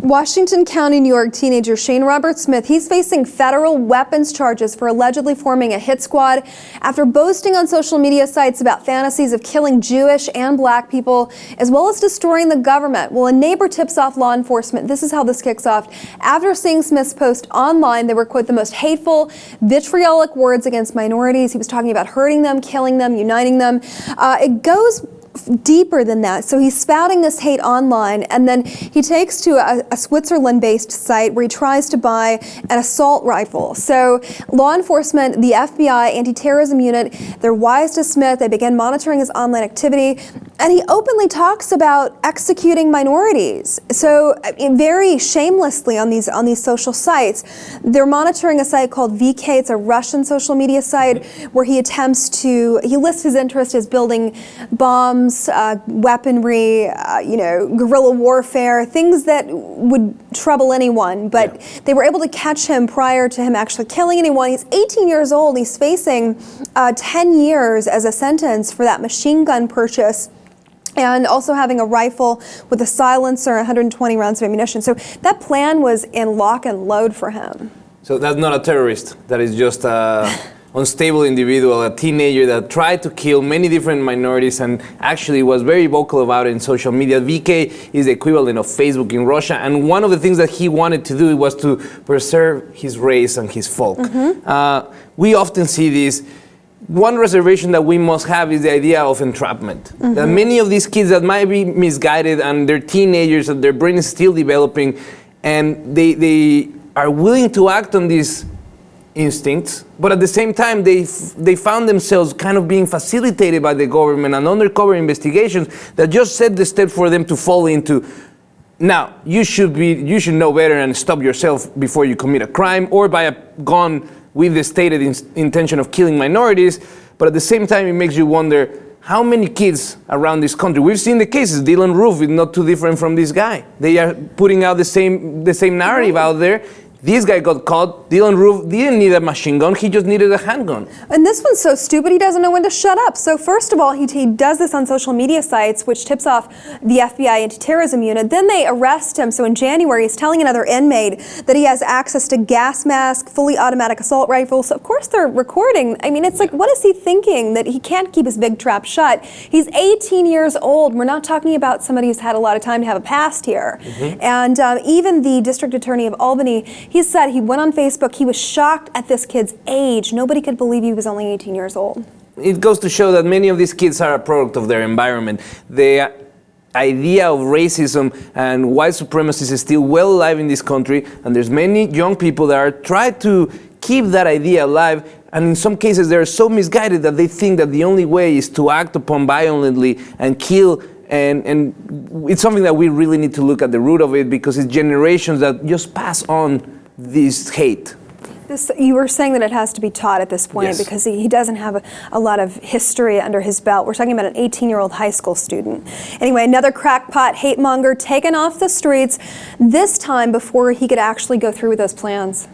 Washington County, New York teenager Shane Robert Smith, he's facing federal weapons charges for allegedly forming a hit squad after boasting on social media sites about fantasies of killing Jewish and black people, as well as destroying the government. Well, a neighbor tips off law enforcement. This is how this kicks off. After seeing Smith's post online, they were, quote, the most hateful, vitriolic words against minorities. He was talking about hurting them, killing them, uniting them. It goes deeper than that. So he's spouting this hate online, and then he takes to a Switzerland-based site where he tries to buy an assault rifle. So law enforcement, the FBI, anti-terrorism unit, they're wise to Smith. They begin monitoring his online activity, and he openly talks about executing minorities. So very shamelessly on these social sites. They're monitoring a site called VK. It's a Russian social media site where he lists his interest as building bombs, weaponry, guerrilla warfare, things that would trouble anyone. But they were able to catch him prior to him actually killing anyone. He's 18 years old. He's facing 10 years as a sentence for that machine gun purchase, and also having a rifle with a silencer, 120 rounds of ammunition. So that plan was in lock and load for him. So that's not a terrorist. That is just unstable individual, a teenager that tried to kill many different minorities and actually was very vocal about it in social media. VK is the equivalent of Facebook in Russia, and one of the things that he wanted to do was to preserve his race and his folk. We often see this. One reservation that we must have is the idea of entrapment. That many of these kids that might be misguided and they're teenagers and their brain is still developing, and they are willing to act on these instincts, but at the same time they found themselves kind of being facilitated by the government and undercover investigations that just set the step for them to fall into. Now you should know better and stop yourself before you commit a crime or buy a gun with the stated intention of killing minorities. But at the same time, it makes you wonder how many kids around this country. We've seen the cases. Dylan Roof is not too different from this guy. They are putting out the same narrative out there. This guy got caught. Dylan Roof didn't need a machine gun. He just needed a handgun. And this one's so stupid, he doesn't know when to shut up. So first of all, he does this on social media sites, which tips off the FBI anti-terrorism unit. Then they arrest him. So in January, he's telling another inmate that he has access to gas mask, fully automatic assault rifles. So of course they're recording. I mean, it's like, what is he thinking that he can't keep his big trap shut? He's 18 years old. We're not talking about somebody who's had a lot of time to have a past here. And even the district attorney of Albany, he said he went on Facebook, he was shocked at this kid's age. Nobody could believe he was only 18 years old. It goes to show that many of these kids are a product of their environment. The idea of racism and white supremacy is still well alive in this country, and there's many young people that are trying to keep that idea alive, and in some cases they're so misguided that they think that the only way is to act upon violently and kill. And it's something that we really need to look at the root of it, because it's generations that just pass on this hate. You were saying that it has to be taught at this point, yes, because he doesn't have a lot of history under his belt. We're talking about an 18-year-old high school student. Anyway, another crackpot hate monger taken off the streets, this time before he could actually go through with those plans.